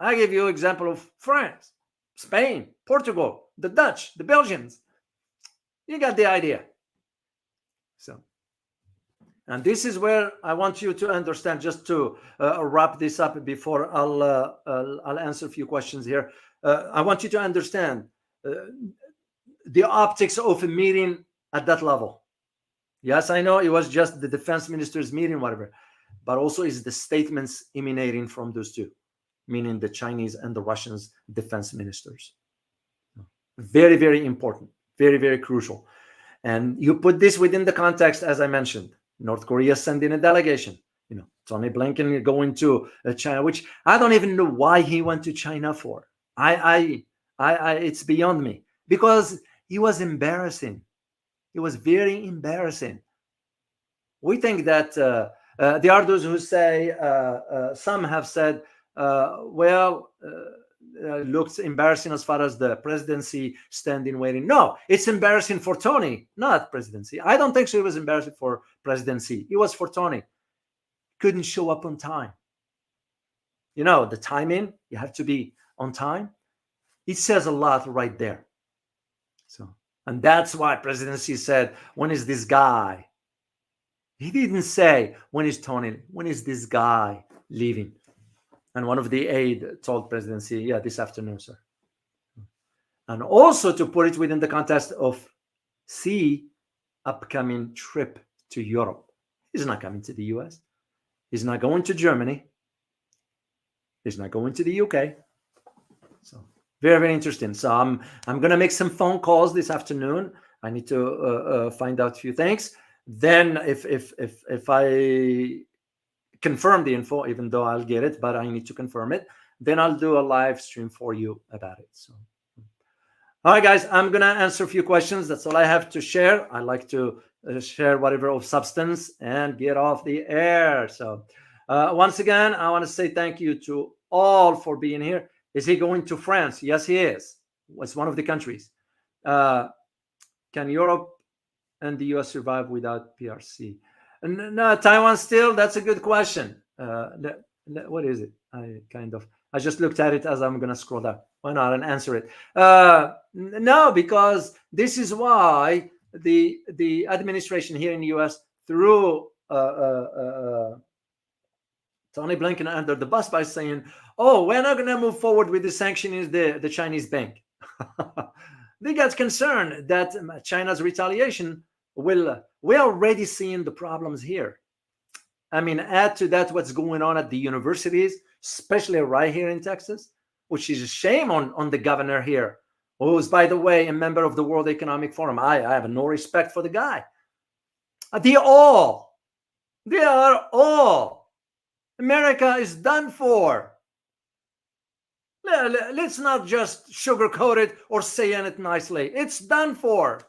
I'll give you an example of France, Spain, Portugal, the Dutch, the Belgians. You got the idea. So, And this is where I want you to understand, just to wrap this up before I'll answer a few questions here. I want you to understand the optics of a meeting at that level. Yes, I know it was just the defense minister's meeting, whatever, but also is the statements emanating from those two, meaning the Chinese and the Russians defense ministers. Very, very important, very, very crucial. And you put this within the context, as I mentioned, North Korea sending a delegation, Tony Blinken going to China, which I don't even know why he went to China for. It's beyond me, because he was embarrassing. It was very embarrassing. We think that there are those who say, some have said, looks embarrassing as far as the presidency standing waiting. No, it's embarrassing for Tony, not presidency. I don't think so. It was embarrassing for presidency. It was for Tony. Couldn't show up on time. The timing, you have to be on time. It says a lot right there. And that's why presidency said, when is this guy? He didn't say, when is Tony? When is this guy leaving? And one of the aides told presidency, yeah, this afternoon, sir. And also to put it within the context of upcoming trip to Europe. He's not coming to the US. He's not going to Germany. He's not going to the UK. So very, very interesting. So I'm going to make some phone calls this afternoon. I need to find out a few things. Then if I confirm the info, even though I'll get it, but I need to confirm it, then I'll do a live stream for you about it. So, all right, guys, I'm going to answer a few questions. That's all I have to share. I like to share whatever of substance and get off the air. So once again, I want to say thank you to all for being here. Is he going to France? Yes, he is. It's one of the countries. Can Europe and the US survive without PRC? No, Taiwan still? That's a good question. What is it? I just looked at it as I'm going to scroll down. Why not and answer it? No, because this is why the administration here in the US threw Tony Blinken under the bus by saying, oh, we're not going to move forward with the sanctioning the Chinese bank. They got concerned that China's retaliation we're already seeing the problems here. I mean, add to that what's going on at the universities, especially right here in Texas, which is a shame on the governor here, who is, by the way, a member of the World Economic Forum. I have no respect for the guy. They are all. America is done for. Let's not just sugarcoat it or say it nicely. It's done for.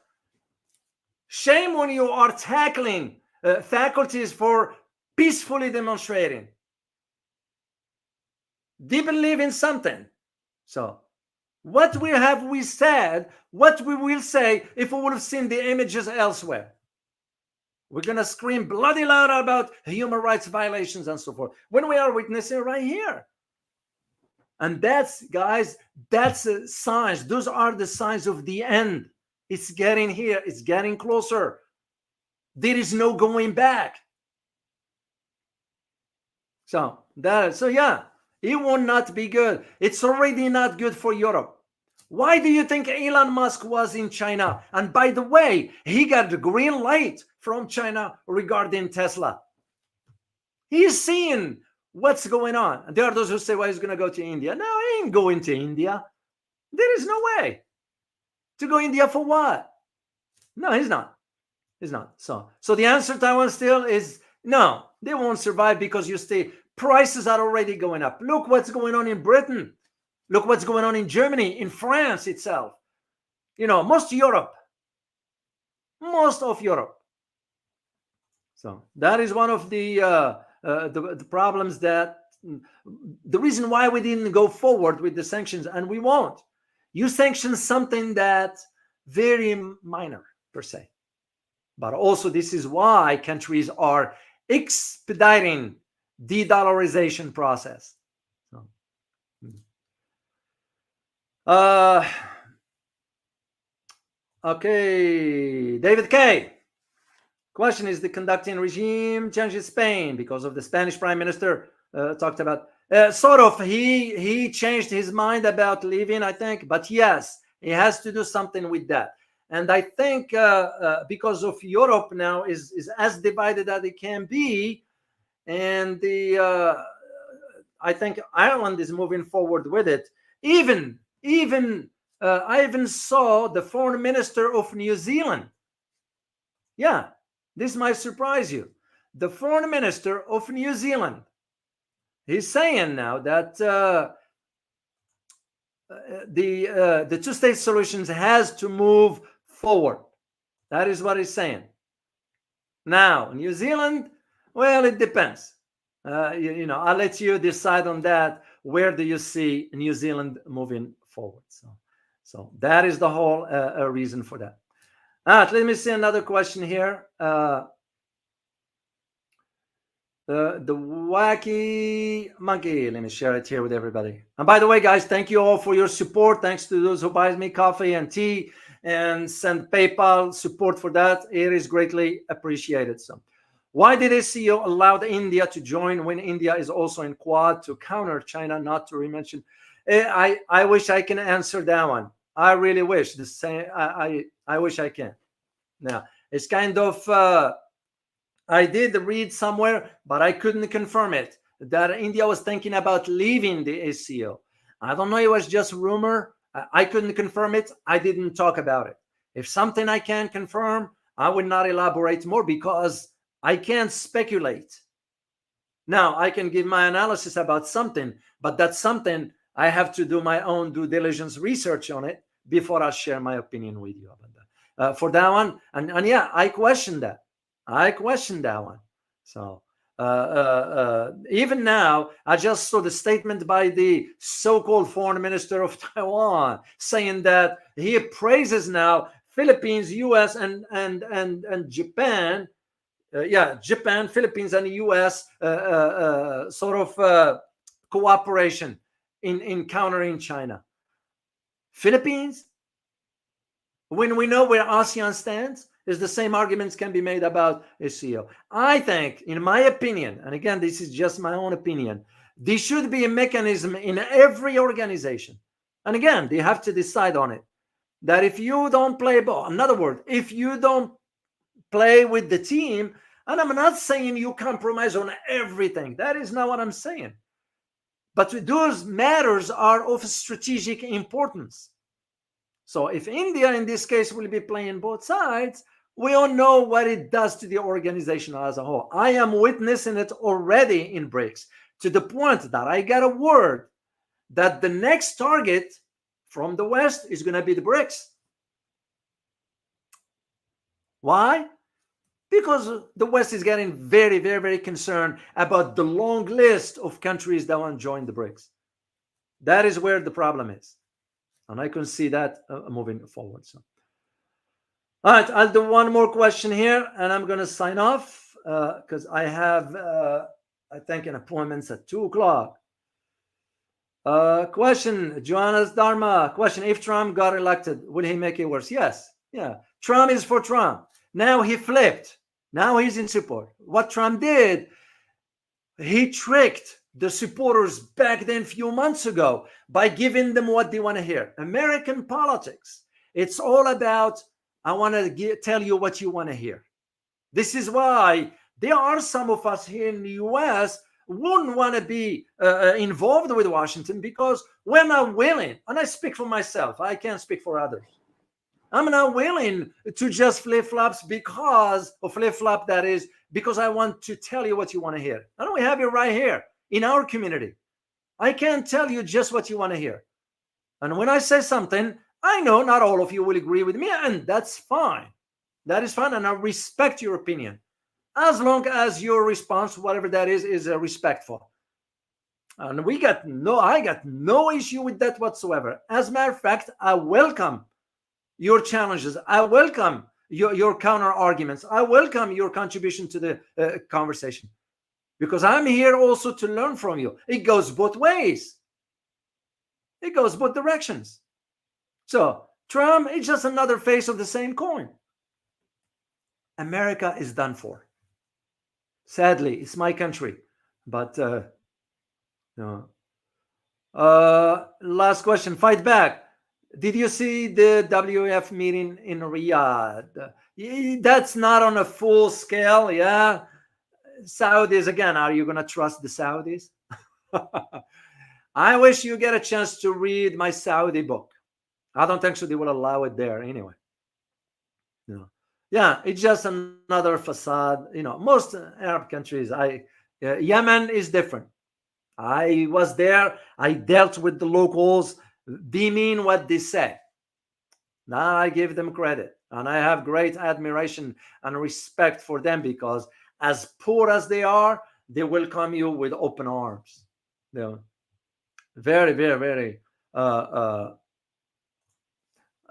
Shame when you are tackling faculties for peacefully demonstrating. They believe in something. So what we said, what we will say if we would have seen the images elsewhere. We're going to scream bloody loud about human rights violations and so forth when we are witnessing right here. And that's, guys, that's signs. Those are the signs of the end. It's getting here. It's getting closer. There is no going back. So yeah, it will not be good. It's already not good for Europe. Why do you think Elon Musk was in China? And by the way, he got the green light from China regarding Tesla. He's seeing what's going on. There are those who say, well, he's going to go to India. No, he ain't going to India. There is no way. To go India for what? No, he's not. He's not. So the answer, Taiwan, still is no. They won't survive because prices are already going up. Look what's going on in Britain. Look what's going on in Germany, in France itself. Most of Europe. So that is one of the problems, that the reason why we didn't go forward with the sanctions, and we won't. You sanction something that's very minor per se. But also this is why countries are expediting the de-dollarization process. Okay, David K. Question: is the conducting regime change in Spain because of the Spanish prime minister talked about? Sort of. He changed his mind about leaving, I think. But yes, he has to do something with that. And I think because of Europe now is as divided as it can be, and I think Ireland is moving forward with it. Even I even saw the foreign minister of New Zealand. Yeah, this might surprise you. The foreign minister of New Zealand, he's saying now that the two-state solutions has to move forward. That is what he's saying. Now, New Zealand, well, it depends. I'll let you decide on that. Where do you see New Zealand moving forward? So that is the whole reason for that. Let me see another question here. The Wacky Monkey. Let me share it here with everybody. And by the way, guys, thank you all for your support. Thanks to those who buy me coffee and tea and send PayPal support for that. It is greatly appreciated. So, why did SCO allow India to join when India is also in Quad to counter China, not to mention? I wish I can answer that one. I really wish. The same. I wish I can. Now, it's kind of... I did read somewhere, but I couldn't confirm it, that India was thinking about leaving the SCO. I don't know, it was just rumor. I couldn't confirm it. I didn't talk about it. If something I can confirm, I would not elaborate more because I can't speculate. Now, I can give my analysis about something, but that's something I have to do my own due diligence research on it before I share my opinion with you about that. For that one, and yeah, I question that. one. So even now, I just saw the statement by the so-called foreign minister of Taiwan saying that he praises now Philippines, U.S. and Japan. Japan, Philippines, and U.S. Sort of cooperation in countering China. Philippines, when we know where ASEAN stands, is the same arguments can be made about SCO. I think, in my opinion, and again, this is just my own opinion, there should be a mechanism in every organization. And again, they have to decide on it. That if you don't play ball, in other words, if you don't play with the team, and I'm not saying you compromise on everything. That is not what I'm saying. But those matters are of strategic importance. So if India, in this case, will be playing both sides, we all know what it does to the organization as a whole. I am witnessing it already in BRICS, to the point that I got a word that the next target from the West is going to be the BRICS. Why? Because the West is getting very, very, very concerned about the long list of countries that want to join the BRICS. That is where the problem is. And I can see that moving forward. So, all right, I'll do one more question here, and I'm going to sign off because I have, I think, an appointment at 2 o'clock. Question, Joanna's Dharma. Question, if Trump got elected, will he make it worse? Yes. Yeah. Trump is for Trump. Now he flipped. Now he's in support. What Trump did, he tricked the supporters back then a few months ago by giving them what they want to hear. American politics, it's all about, I want to tell you what you want to hear. This is why there are some of us here in the US wouldn't want to be involved with Washington, because we're not willing, and I speak for myself, I can't speak for others. I'm not willing to just flip-flops because of flip-flop, that is, because I want to tell you what you want to hear. And we have it right here in our community. I can't tell you just what you want to hear. And when I say something, I know not all of you will agree with me, and that's fine. That is fine, and I respect your opinion, as long as your response, whatever that is respectful. And I got no issue with that whatsoever. As a matter of fact, I welcome your challenges. I welcome your counter arguments. I welcome your contribution to the conversation, because I'm here also to learn from you. It goes both ways. It goes both directions. So Trump is just another face of the same coin. America is done for. Sadly, it's my country, but no. Last question. Fight back. Did you see the WF meeting in Riyadh? That's not on a full scale. Yeah. Saudis again. Are you gonna trust the Saudis? I wish you get a chance to read my Saudi book. I don't think so. They will allow it there anyway. Yeah, it's just another facade. Most Arab countries. Yemen is different. I was there. I dealt with the locals. They mean what they say. Now I give them credit, and I have great admiration and respect for them, because as poor as they are, they welcome you with open arms. Very, very, very.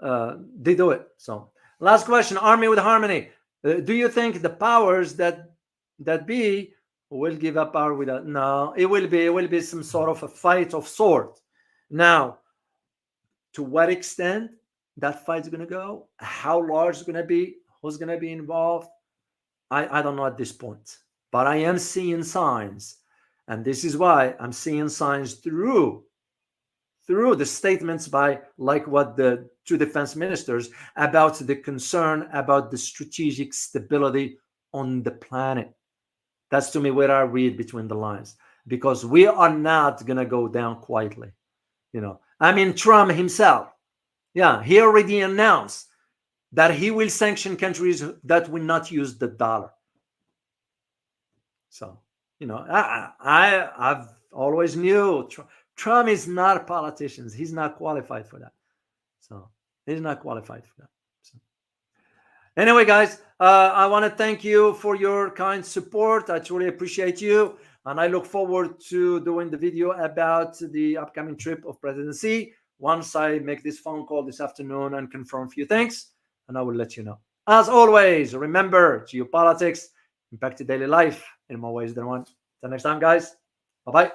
They do it. So, last question. Army with harmony. Do you think the powers that be will give up power without? No, it will be some sort of a fight of sorts. Now, to what extent that fight's going to go, how large it's going to be, who's going to be involved, I don't know at this point. But I am seeing signs, and this is why I'm seeing signs through the statements by, like, what the two defense ministers about the concern about the strategic stability on the planet. That's, to me, where I read between the lines, because we are not going to go down quietly. I mean, Trump himself, yeah, he already announced that he will sanction countries that will not use the dollar. So, I've always knew Trump is not a politician. He's not qualified for that. So he's not qualified for that. So, anyway, guys, I want to thank you for your kind support. I truly appreciate you. And I look forward to doing the video about the upcoming trip of President Xi once I make this phone call this afternoon and confirm a few things. And I will let you know. As always, remember, geopolitics impact daily life in more ways than one. Till next time, guys. Bye-bye.